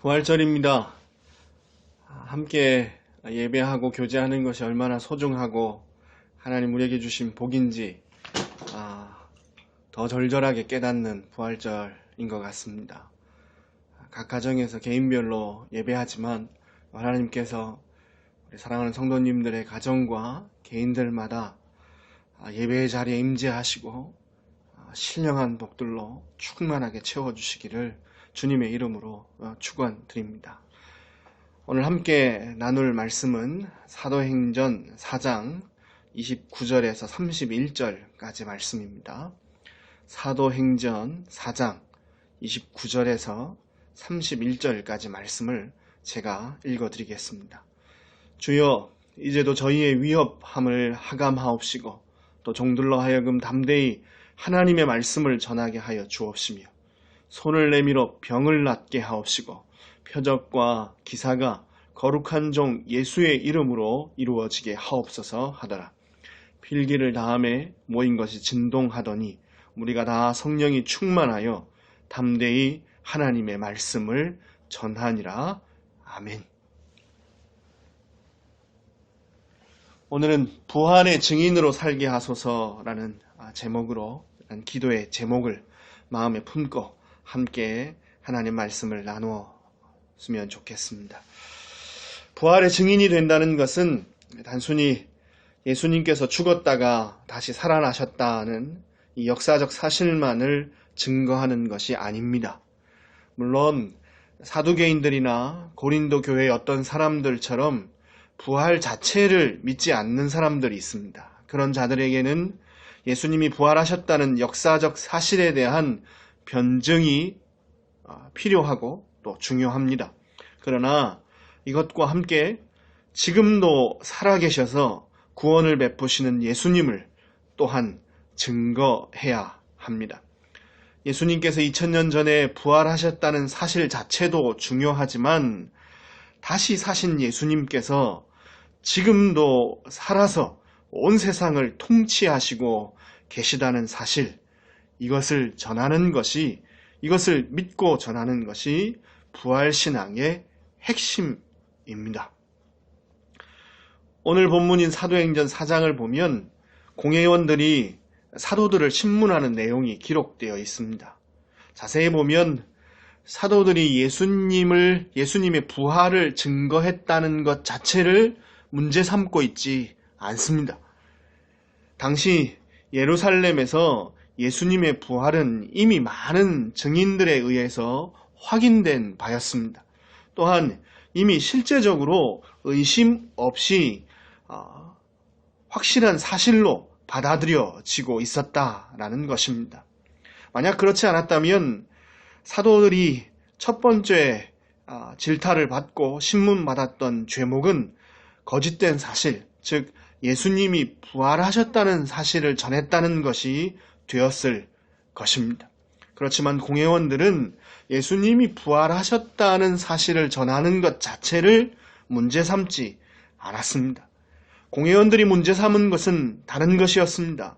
부활절입니다. 함께 예배하고 교제하는 것이 얼마나 소중하고 하나님 우리에게 주신 복인지 더 절절하게 깨닫는 부활절인 것 같습니다. 각 가정에서 개인별로 예배하지만 하나님께서 우리 사랑하는 성도님들의 가정과 개인들마다 예배의 자리에 임재하시고 신령한 복들로 충만하게 채워주시기를 주님의 이름으로 축원드립니다. 오늘 함께 나눌 말씀은 사도행전 4장 29절에서 31절까지 말씀입니다. 사도행전 4장 29절에서 31절까지 말씀을 제가 읽어드리겠습니다. 주여, 이제도 저희의 위협함을 하감하옵시고 또 종들로 하여금 담대히 하나님의 말씀을 전하게 하여 주옵시며 손을 내밀어 병을 낫게 하옵시고 표적과 기사가 거룩한 종 예수의 이름으로 이루어지게 하옵소서 하더라. 필기를 다함에 모인 것이 진동하더니 우리가 다 성령이 충만하여 담대히 하나님의 말씀을 전하니라. 아멘. 오늘은 부활의 증인으로 살게 하소서라는 제목으로 기도의 제목을 마음에 품고 함께 하나님 말씀을 나누었으면 좋겠습니다. 부활의 증인이 된다는 것은 단순히 예수님께서 죽었다가 다시 살아나셨다는 이 역사적 사실만을 증거하는 것이 아닙니다. 물론 사두개인들이나 고린도 교회의 어떤 사람들처럼 부활 자체를 믿지 않는 사람들이 있습니다. 그런 자들에게는 예수님이 부활하셨다는 역사적 사실에 대한 변증이 필요하고 또 중요합니다. 그러나 이것과 함께 지금도 살아계셔서 구원을 베푸시는 예수님을 또한 증거해야 합니다. 예수님께서 2000년 전에 부활하셨다는 사실 자체도 중요하지만 다시 사신 예수님께서 지금도 살아서 온 세상을 통치하시고 계시다는 사실, 이것을 믿고 전하는 것이 부활신앙의 핵심입니다. 오늘 본문인 사도행전 4장을 보면 공회원들이 사도들을 신문하는 내용이 기록되어 있습니다. 자세히 보면 사도들이 예수님의 부활을 증거했다는 것 자체를 문제 삼고 있지 않습니다. 당시 예루살렘에서 예수님의 부활은 이미 많은 증인들에 의해서 확인된 바였습니다. 또한 이미 실제적으로 의심 없이 확실한 사실로 받아들여지고 있었다라는 것입니다. 만약 그렇지 않았다면 사도들이 첫 번째 질타를 받고 신문받았던 죄목은 거짓된 사실, 즉 예수님이 부활하셨다는 사실을 전했다는 것이 되었을 것입니다. 그렇지만 공회원들은 예수님이 부활하셨다는 사실을 전하는 것 자체를 문제 삼지 않았습니다. 공회원들이 문제 삼은 것은 다른 것이었습니다.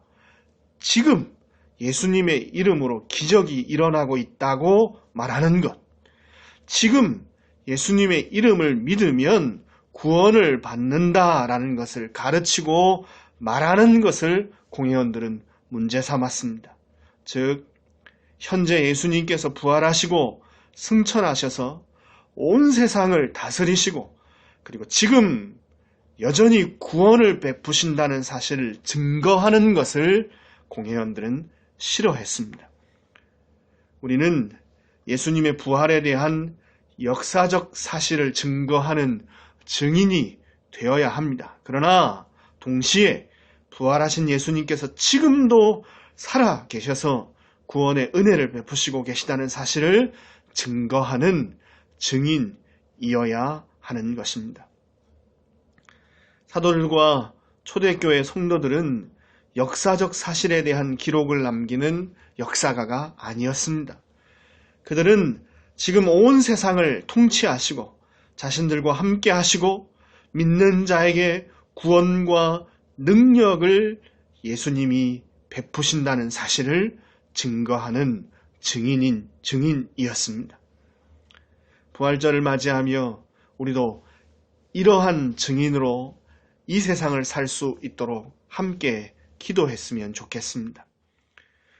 지금 예수님의 이름으로 기적이 일어나고 있다고 말하는 것, 지금 예수님의 이름을 믿으면 구원을 받는다라는 것을 가르치고 말하는 것을 공회원들은 문제 삼았습니다. 즉, 현재 예수님께서 부활하시고 승천하셔서 온 세상을 다스리시고 그리고 지금 여전히 구원을 베푸신다는 사실을 증거하는 것을 공회원들은 싫어했습니다. 우리는 예수님의 부활에 대한 역사적 사실을 증거하는 증인이 되어야 합니다. 그러나 동시에 부활하신 예수님께서 지금도 살아 계셔서 구원의 은혜를 베푸시고 계시다는 사실을 증거하는 증인이어야 하는 것입니다. 사도들과 초대교회 성도들은 역사적 사실에 대한 기록을 남기는 역사가가 아니었습니다. 그들은 지금 온 세상을 통치하시고 자신들과 함께 하시고 믿는 자에게 구원과 능력을 예수님이 베푸신다는 사실을 증거하는 증인이었습니다. 부활절을 맞이하며 우리도 이러한 증인으로 이 세상을 살 수 있도록 함께 기도했으면 좋겠습니다.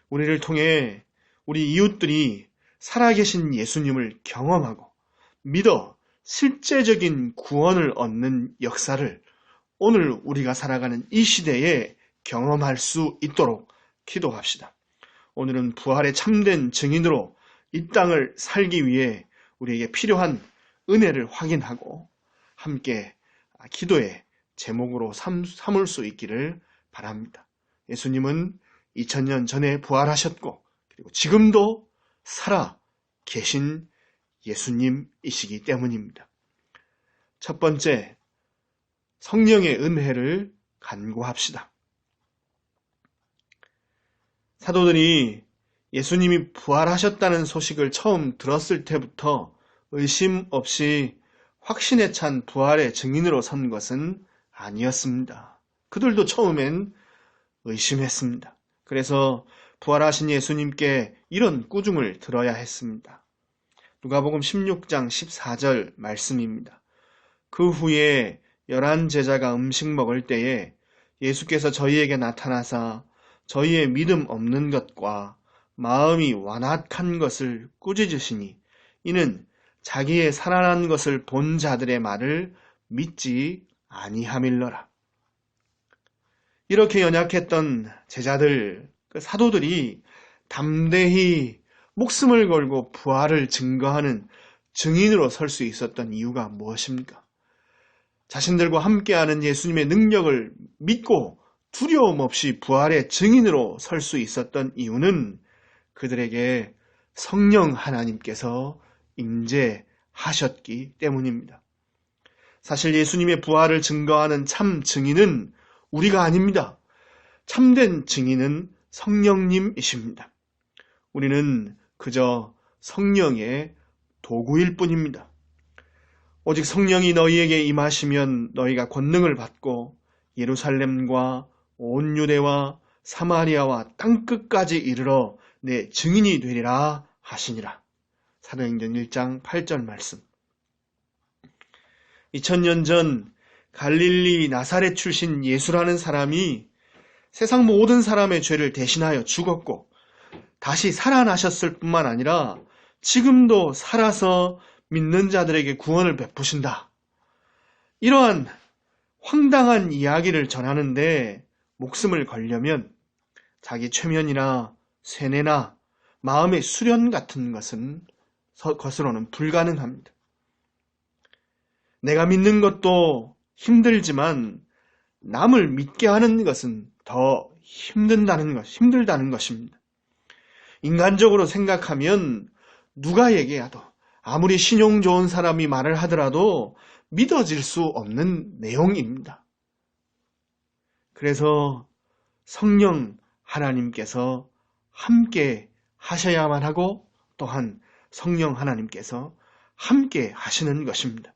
우리를 통해 우리 이웃들이 살아계신 예수님을 경험하고 믿어 실제적인 구원을 얻는 역사를 오늘 우리가 살아가는 이 시대에 경험할 수 있도록 기도합시다. 오늘은 부활의 참된 증인으로 이 땅을 살기 위해 우리에게 필요한 은혜를 확인하고 함께 기도의 제목으로 삼을 수 있기를 바랍니다. 예수님은 2000년 전에 부활하셨고 그리고 지금도 살아 계신 예수님이시기 때문입니다. 첫 번째, 성령의 은혜를 간구합시다. 사도들이 예수님이 부활하셨다는 소식을 처음 들었을 때부터 의심 없이 확신에 찬 부활의 증인으로 선 것은 아니었습니다. 그들도 처음엔 의심했습니다. 그래서 부활하신 예수님께 이런 꾸중을 들어야 했습니다. 누가복음 16장 14절 말씀입니다. 그 후에 11 제자가 음식 먹을 때에 예수께서 저희에게 나타나사 저희의 믿음 없는 것과 마음이 완악한 것을 꾸짖으시니 이는 자기의 살아난 것을 본 자들의 말을 믿지 아니함일러라. 이렇게 연약했던 제자들, 그 사도들이 담대히 목숨을 걸고 부활을 증거하는 증인으로 설 수 있었던 이유가 무엇입니까? 자신들과 함께하는 예수님의 능력을 믿고 두려움 없이 부활의 증인으로 설 수 있었던 이유는 그들에게 성령 하나님께서 임재하셨기 때문입니다. 사실 예수님의 부활을 증거하는 참 증인은 우리가 아닙니다. 참된 증인은 성령님이십니다. 우리는 그저 성령의 도구일 뿐입니다. 오직 성령이 너희에게 임하시면 너희가 권능을 받고 예루살렘과 온 유대와 사마리아와 땅끝까지 이르러 내 증인이 되리라 하시니라. 사도행전 1장 8절 말씀. 2000년 전 갈릴리 나사렛 출신 예수라는 사람이 세상 모든 사람의 죄를 대신하여 죽었고 다시 살아나셨을 뿐만 아니라 지금도 살아서 믿는 자들에게 구원을 베푸신다. 이러한 황당한 이야기를 전하는데 목숨을 걸려면 자기 최면이나 쇠뇌나 마음의 수련 같은 것으로는 불가능합니다. 내가 믿는 것도 힘들지만 남을 믿게 하는 것은 더 힘들다는 것입니다. 인간적으로 생각하면 누가 얘기해도 아무리 신용 좋은 사람이 말을 하더라도 믿어질 수 없는 내용입니다. 그래서 성령 하나님께서 함께 하셔야만 하고 또한 성령 하나님께서 함께 하시는 것입니다.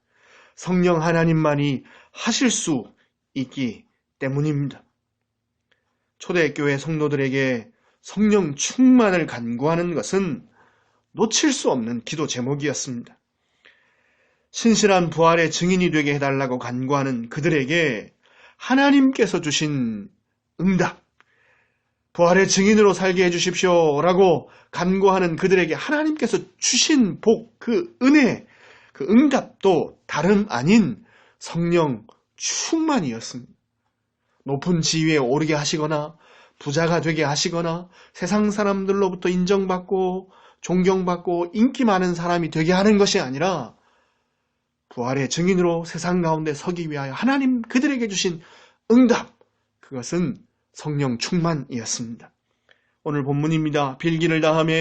성령 하나님만이 하실 수 있기 때문입니다. 초대교회 성도들에게 성령 충만을 간구하는 것은 놓칠 수 없는 기도 제목이었습니다. 신실한 부활의 증인이 되게 해달라고 간구하는 그들에게 하나님께서 주신 응답, 부활의 증인으로 살게 해주십시오라고 간구하는 그들에게 하나님께서 주신 복, 그 은혜, 그 응답도 다름 아닌 성령 충만이었습니다. 높은 지위에 오르게 하시거나 부자가 되게 하시거나 세상 사람들로부터 인정받고 존경받고 인기 많은 사람이 되게 하는 것이 아니라 부활의 증인으로 세상 가운데 서기 위하여 하나님 그들에게 주신 응답, 그것은 성령 충만이었습니다. 오늘 본문입니다. 빌기를 다하며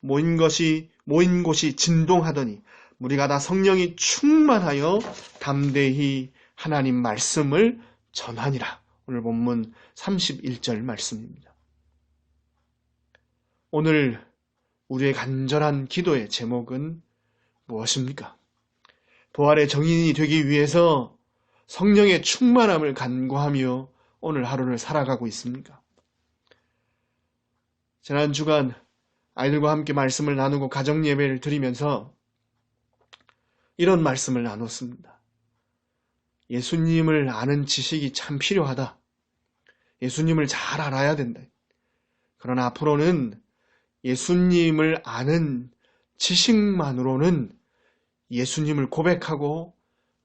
모인 곳이 진동하더니 우리가 다 성령이 충만하여 담대히 하나님 말씀을 전하니라. 오늘 본문 31절 말씀입니다. 오늘 우리의 간절한 기도의 제목은 무엇입니까? 부활의 정인이 되기 위해서 성령의 충만함을 간구하며 오늘 하루를 살아가고 있습니까? 지난 주간 아이들과 함께 말씀을 나누고 가정 예배를 드리면서 이런 말씀을 나눴습니다. 예수님을 아는 지식이 참 필요하다. 예수님을 잘 알아야 된다. 그러나 앞으로는 예수님을 아는 지식만으로는 예수님을 고백하고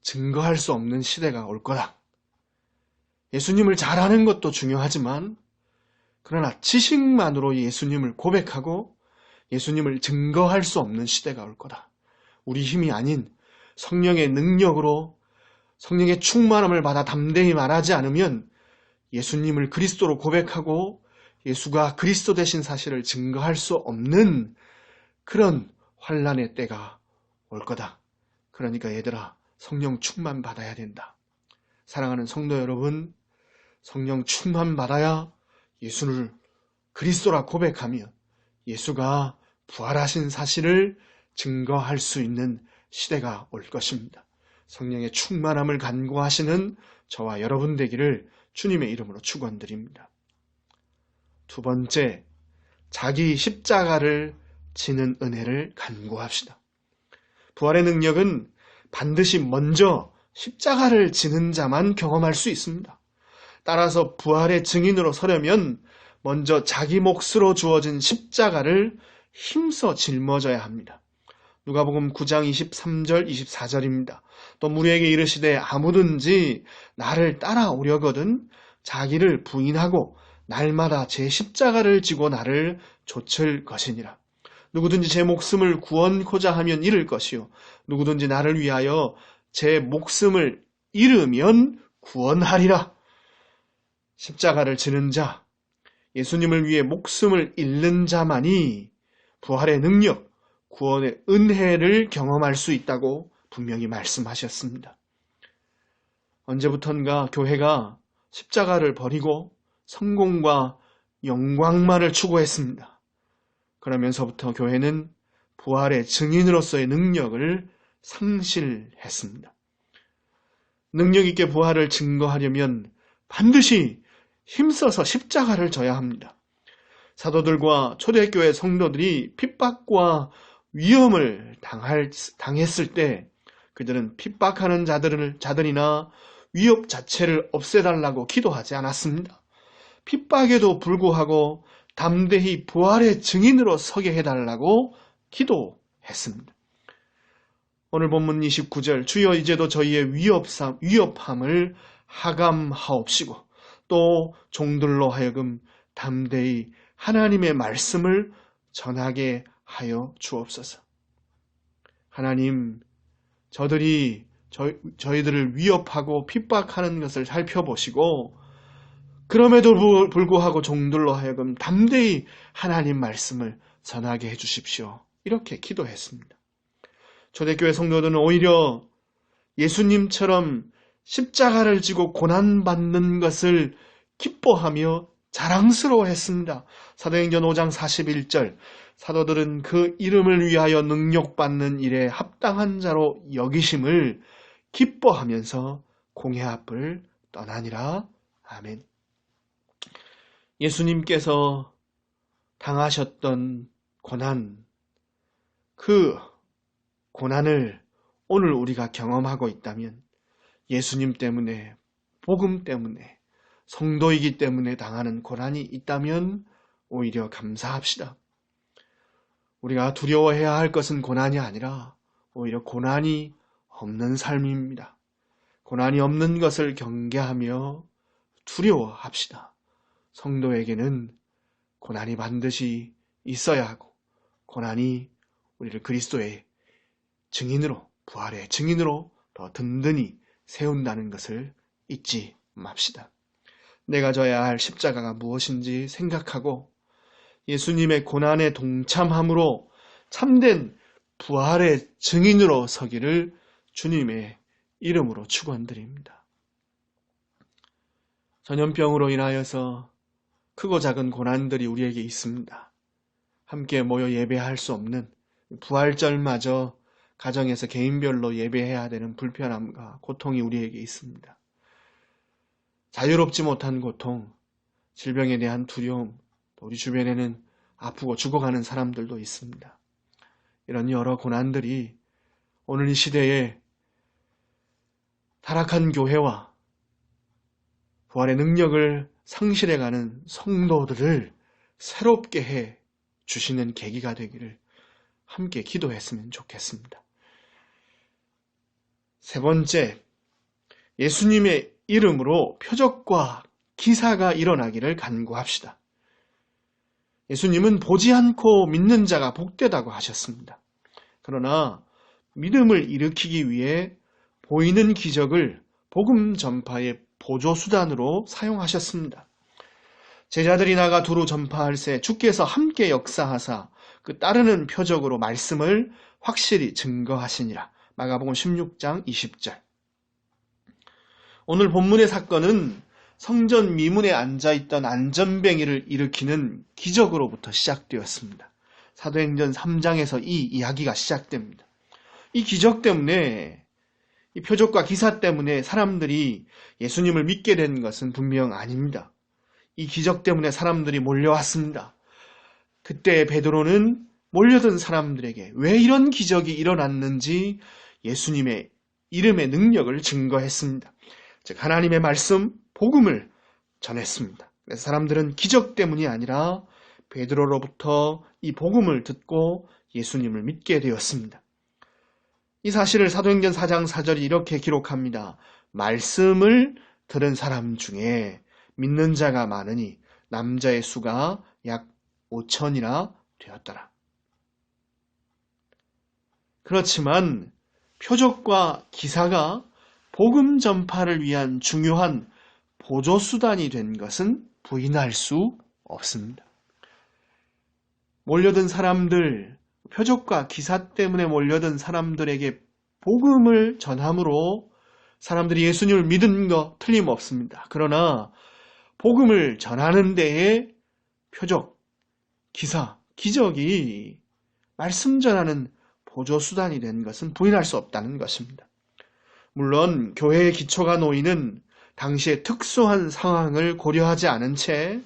증거할 수 없는 시대가 올 거다. 예수님을 잘 아는 것도 중요하지만 그러나 지식만으로 예수님을 고백하고 예수님을 증거할 수 없는 시대가 올 거다. 우리 힘이 아닌 성령의 능력으로 성령의 충만함을 받아 담대히 말하지 않으면 예수님을 그리스도로 고백하고 예수가 그리스도 되신 사실을 증거할 수 없는 그런 환란의 때가 올 거다. 그러니까 얘들아, 성령 충만 받아야 된다. 사랑하는 성도 여러분, 성령 충만 받아야 예수를 그리스도라 고백하며 예수가 부활하신 사실을 증거할 수 있는 시대가 올 것입니다. 성령의 충만함을 간구하시는 저와 여러분 되기를 주님의 이름으로 축원드립니다. 두 번째, 자기 십자가를 지는 은혜를 간구합시다. 부활의 능력은 반드시 먼저 십자가를 지는 자만 경험할 수 있습니다. 따라서 부활의 증인으로 서려면 먼저 자기 몫으로 주어진 십자가를 힘써 짊어져야 합니다. 누가복음 9장 23절 24절입니다. 또 무리에게 이르시되 아무든지 나를 따라오려거든 자기를 부인하고 날마다 제 십자가를 지고 나를 좇을 것이니라. 누구든지 제 목숨을 구원코자 하면 잃을 것이요 누구든지 나를 위하여 제 목숨을 잃으면 구원하리라. 십자가를 지는 자, 예수님을 위해 목숨을 잃는 자만이 부활의 능력, 구원의 은혜를 경험할 수 있다고 분명히 말씀하셨습니다. 언제부턴가 교회가 십자가를 버리고 성공과 영광만을 추구했습니다. 그러면서부터 교회는 부활의 증인으로서의 능력을 상실했습니다. 능력 있게 부활을 증거하려면 반드시 힘써서 십자가를 져야 합니다. 사도들과 초대교회 성도들이 핍박과 위험을 당했을 때 그들은 핍박하는 자들이나 위협 자체를 없애달라고 기도하지 않았습니다. 핍박에도 불구하고 담대히 부활의 증인으로 서게 해달라고 기도했습니다. 오늘 본문 29절 주여 이제도 저희의 위협함을 하감하옵시고 또 종들로 하여금 담대히 하나님의 말씀을 전하게 하여 주옵소서. 하나님, 저희들을 위협하고 핍박하는 것을 살펴보시고 그럼에도 불구하고 종들로 하여금 담대히 하나님 말씀을 전하게 해주십시오. 이렇게 기도했습니다. 초대교회 성도들은 오히려 예수님처럼 십자가를 지고 고난받는 것을 기뻐하며 자랑스러워했습니다. 사도행전 5장 41절 사도들은 그 이름을 위하여 능력받는 일에 합당한 자로 여기심을 기뻐하면서 공회 앞을 떠나니라. 아멘. 예수님께서 당하셨던 고난, 그 고난을 오늘 우리가 경험하고 있다면 예수님 때문에, 복음 때문에, 성도이기 때문에 당하는 고난이 있다면 오히려 감사합시다. 우리가 두려워해야 할 것은 고난이 아니라 오히려 고난이 없는 삶입니다. 고난이 없는 것을 경계하며 두려워합시다. 성도에게는 고난이 반드시 있어야 하고 고난이 우리를 그리스도의 증인으로, 부활의 증인으로 더 든든히 세운다는 것을 잊지 맙시다. 내가 져야 할 십자가가 무엇인지 생각하고 예수님의 고난에 동참함으로 참된 부활의 증인으로 서기를 주님의 이름으로 축원드립니다. 전염병으로 인하여서 크고 작은 고난들이 우리에게 있습니다. 함께 모여 예배할 수 없는 부활절마저 가정에서 개인별로 예배해야 되는 불편함과 고통이 우리에게 있습니다. 자유롭지 못한 고통, 질병에 대한 두려움, 또 우리 주변에는 아프고 죽어가는 사람들도 있습니다. 이런 여러 고난들이 오늘 이 시대에 타락한 교회와 부활의 능력을 상실해가는 성도들을 새롭게 해 주시는 계기가 되기를 함께 기도했으면 좋겠습니다. 세 번째, 예수님의 이름으로 표적과 기사가 일어나기를 간구합시다. 예수님은 보지 않고 믿는 자가 복되다고 하셨습니다. 그러나 믿음을 일으키기 위해 보이는 기적을 복음 전파의 보조수단으로 사용하셨습니다. 제자들이 나가 두루 전파할새 주께서 함께 역사하사 그 따르는 표적으로 말씀을 확실히 증거하시니라. 마가복음 16장 20절. 오늘 본문의 사건은 성전 미문에 앉아있던 안전뱅이를 일으키는 기적으로부터 시작되었습니다. 사도행전 3장에서 이 이야기가 시작됩니다. 이 기적 때문에, 이 표적과 기사 때문에 사람들이 예수님을 믿게 된 것은 분명 아닙니다. 이 기적 때문에 사람들이 몰려왔습니다. 그때 베드로는 몰려든 사람들에게 왜 이런 기적이 일어났는지 예수님의 이름의 능력을 증거했습니다. 즉 하나님의 말씀, 복음을 전했습니다. 그래서 사람들은 기적 때문이 아니라 베드로로부터 이 복음을 듣고 예수님을 믿게 되었습니다. 이 사실을 사도행전 4장 4절이 이렇게 기록합니다. 말씀을 들은 사람 중에 믿는 자가 많으니 남자의 수가 약 5천이나 되었더라. 그렇지만 표적과 기사가 복음 전파를 위한 중요한 보조수단이 된 것은 부인할 수 없습니다. 몰려든 사람들, 표적과 기사 때문에 몰려든 사람들에게 복음을 전함으로 사람들이 예수님을 믿은 거 틀림없습니다. 그러나 복음을 전하는 데에 표적, 기사, 기적이 말씀 전하는 보조수단이 된 것은 부인할 수 없다는 것입니다. 물론 교회의 기초가 놓이는 당시의 특수한 상황을 고려하지 않은 채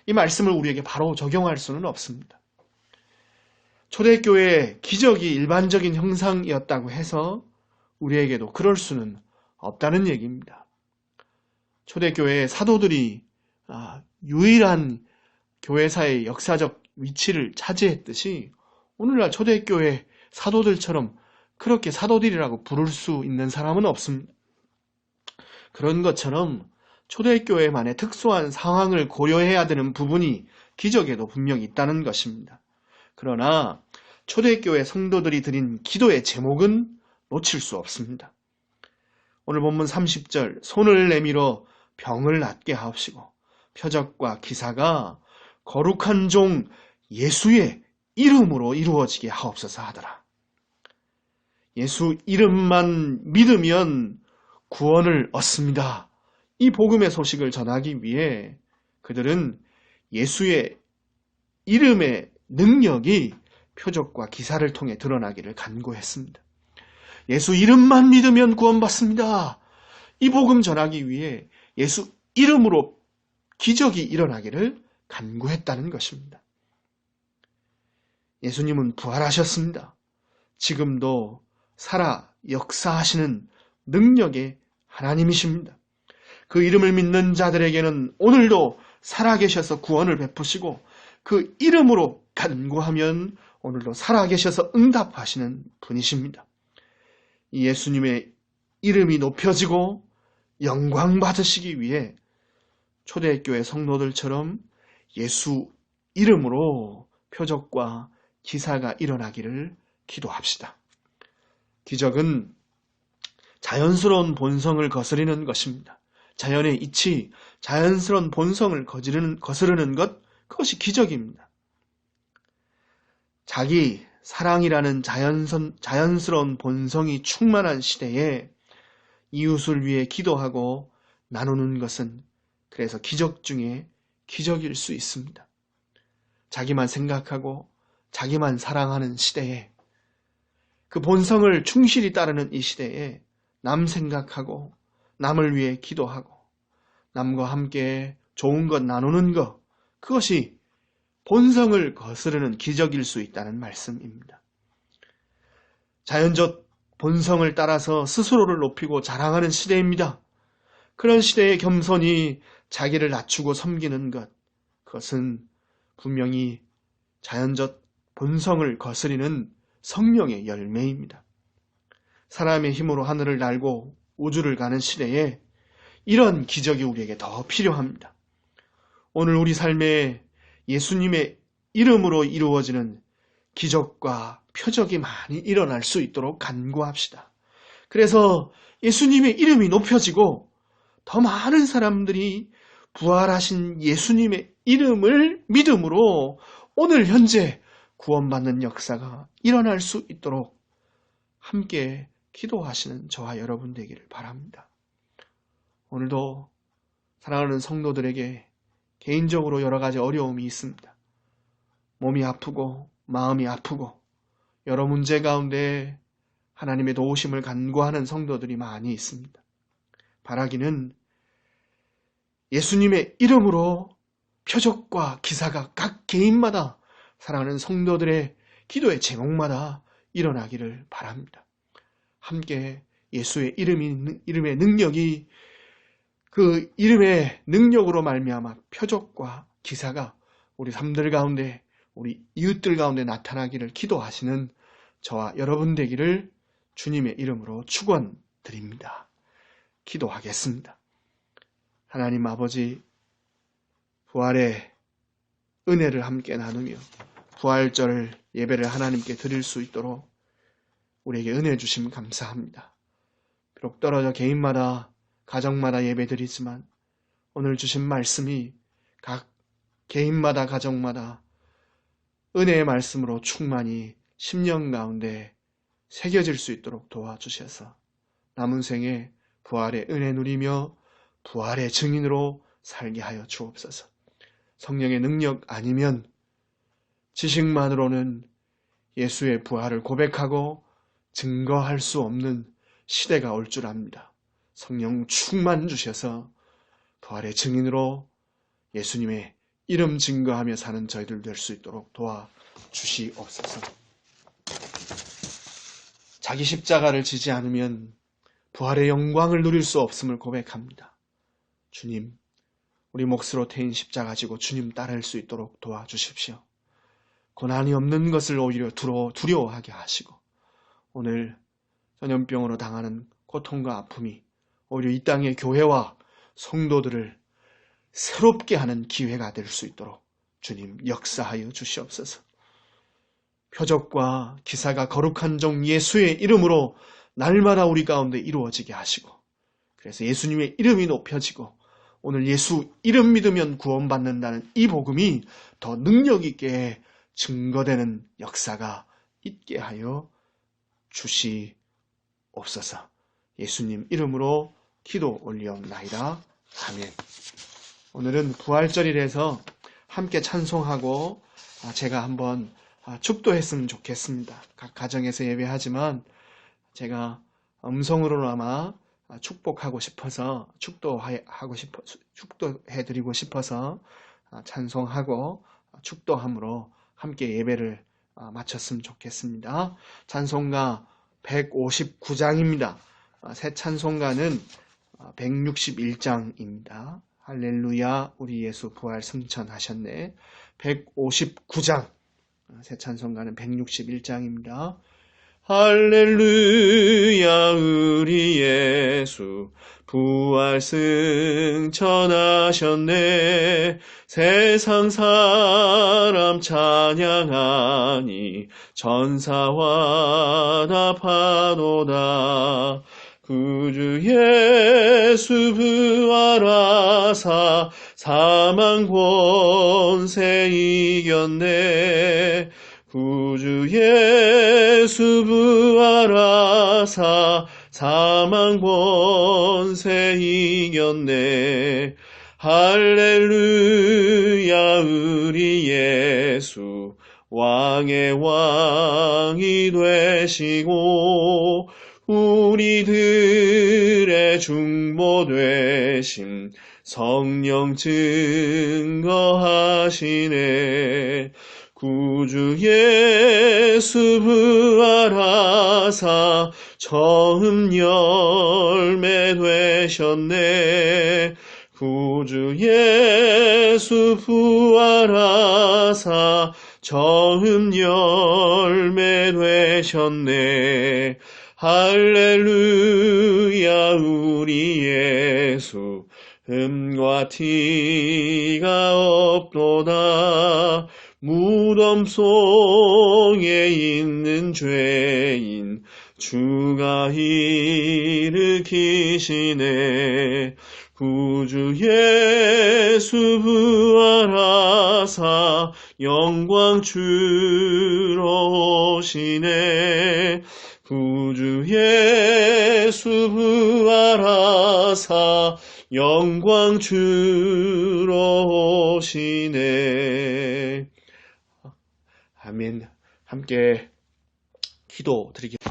이 말씀을 우리에게 바로 적용할 수는 없습니다. 초대교회의 기적이 일반적인 형상이었다고 해서 우리에게도 그럴 수는 없다는 얘기입니다. 초대교회의 사도들이 유일한 교회사의 역사적 위치를 차지했듯이 오늘날 초대교회 사도들처럼 그렇게 사도들이라고 부를 수 있는 사람은 없습니다. 그런 것처럼 초대교회만의 특수한 상황을 고려해야 되는 부분이 기적에도 분명히 있다는 것입니다. 그러나 초대교회 성도들이 드린 기도의 제목은 놓칠 수 없습니다. 오늘 본문 30절, 손을 내밀어 병을 낫게 하옵시고 표적과 기사가 거룩한 종 예수의 이름으로 이루어지게 하옵소서 하더라. 예수 이름만 믿으면 구원을 얻습니다. 이 복음의 소식을 전하기 위해 그들은 예수의 이름의 능력이 표적과 기사를 통해 드러나기를 간구했습니다. 예수 이름만 믿으면 구원받습니다. 이 복음 전하기 위해 예수 이름으로 기적이 일어나기를 간구했다는 것입니다. 예수님은 부활하셨습니다. 지금도 살아 역사하시는 능력의 하나님이십니다. 그 이름을 믿는 자들에게는 오늘도 살아계셔서 구원을 베푸시고 그 이름으로 간구하면 오늘도 살아계셔서 응답하시는 분이십니다. 이 예수님의 이름이 높여지고 영광 받으시기 위해 초대교회 성도들처럼 예수 이름으로 표적과 기사가 일어나기를 기도합시다. 기적은 자연스러운 본성을 거스르는 것입니다. 자연의 이치, 자연스러운 본성을 거스르는 것, 그것이 기적입니다. 자기 사랑이라는 자연스러운 본성이 충만한 시대에 이웃을 위해 기도하고 나누는 것은 그래서 기적 중에 기적일 수 있습니다. 자기만 생각하고 자기만 사랑하는 시대에, 그 본성을 충실히 따르는 이 시대에 남 생각하고 남을 위해 기도하고 남과 함께 좋은 것 나누는 것, 그것이 본성을 거스르는 기적일 수 있다는 말씀입니다. 자연적 본성을 따라서 스스로를 높이고 자랑하는 시대입니다. 그런 시대의 겸손이 자기를 낮추고 섬기는 것, 그것은 분명히 자연적 본성을 거스리는 성령의 열매입니다. 사람의 힘으로 하늘을 날고 우주를 가는 시대에 이런 기적이 우리에게 더 필요합니다. 오늘 우리 삶에 예수님의 이름으로 이루어지는 기적과 표적이 많이 일어날 수 있도록 간구합시다. 그래서 예수님의 이름이 높여지고 더 많은 사람들이 부활하신 예수님의 이름을 믿음으로 오늘 현재 구원받는 역사가 일어날 수 있도록 함께 기도하시는 저와 여러분 되기를 바랍니다. 오늘도 사랑하는 성도들에게 개인적으로 여러 가지 어려움이 있습니다. 몸이 아프고 마음이 아프고 여러 문제 가운데 하나님의 도우심을 간구하는 성도들이 많이 있습니다. 바라기는 예수님의 이름으로 표적과 기사가 각 개인마다 사랑하는 성도들의 기도의 제목마다 일어나기를 바랍니다. 함께 예수의 이름의 능력이 그 이름의 능력으로 말미암아 표적과 기사가 우리 삶들 가운데 우리 이웃들 가운데 나타나기를 기도하시는 저와 여러분 되기를 주님의 이름으로 축원드립니다. 기도하겠습니다. 하나님 아버지, 부활의 은혜를 함께 나누며 부활절 예배를 하나님께 드릴 수 있도록 우리에게 은혜 주시면 감사합니다. 비록 떨어져 개인마다 가정마다 예배 드리지만 오늘 주신 말씀이 각 개인마다 가정마다 은혜의 말씀으로 충만히 심령 가운데 새겨질 수 있도록 도와주셔서 남은 생에 부활의 은혜 누리며 부활의 증인으로 살게 하여 주옵소서. 성령의 능력 아니면 지식만으로는 예수의 부활을 고백하고 증거할 수 없는 시대가 올 줄 압니다. 성령 충만 주셔서 부활의 증인으로 예수님의 이름 증거하며 사는 저희들 될 수 있도록 도와주시옵소서. 자기 십자가를 지지 않으면 부활의 영광을 누릴 수 없음을 고백합니다. 주님, 우리 몫으로 태인 십자가 지고 주님 따를 수 있도록 도와주십시오. 고난이 없는 것을 오히려 두려워하게 하시고 오늘 전염병으로 당하는 고통과 아픔이 오히려 이 땅의 교회와 성도들을 새롭게 하는 기회가 될 수 있도록 주님 역사하여 주시옵소서. 표적과 기사가 거룩한 종 예수의 이름으로 날마다 우리 가운데 이루어지게 하시고 그래서 예수님의 이름이 높여지고 오늘 예수 이름 믿으면 구원받는다는 이 복음이 더 능력 있게 증거되는 역사가 있게 하여 주시옵소서. 예수님 이름으로 기도 올리옵나이다. 아멘. 오늘은 부활절이라서 함께 찬송하고 제가 한번 축도했으면 좋겠습니다. 각 가정에서 예배하지만 제가 음성으로나마 축복하고 싶어서 축도해드리고 싶어서 찬송하고 축도함으로 함께 예배를 마쳤으면 좋겠습니다. 찬송가 159장입니다. 새 찬송가는 161장입니다. 할렐루야 우리 예수 부활 승천하셨네. 159장 새 찬송가는 161장입니다. 할렐루야 우리 예수 부활 승천하셨네. 세상 사람 찬양하니 전사와 다 파도다. 구주 예수 부활하사 사망 권세 이겼네. 구주 예수 부활하사 사망 권세 이겼네. 할렐루야 우리 예수 왕의 왕이 되시고 우리들의 중보 되심 성령 증거하시네. 구주 예수 부활하사 처음 열매 되셨네. 구주 예수 부활하사 처음 열매 되셨네. 할렐루야 우리 예수 흠과 티가 없도다. 무덤 속에 있는 죄인 주가 일으키시네. 구주 예수 부활하사 영광 주러 오시네. 구주 예수 부활하사 영광 주러 오시네. 아멘. 함께 기도드리겠습니다.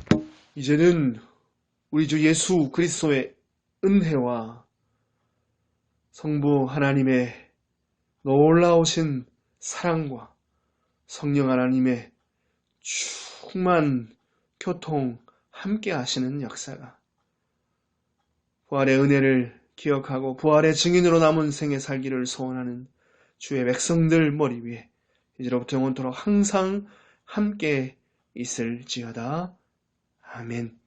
이제는 우리 주 예수 그리스도의 은혜와 성부 하나님의 놀라우신 사랑과 성령 하나님의 충만 교통 함께 하시는 역사가 부활의 은혜를 기억하고 부활의 증인으로 남은 생에 살기를 소원하는 주의 백성들 머리 위에 이제로부터 영원토록 항상 함께 있을지어다. 아멘.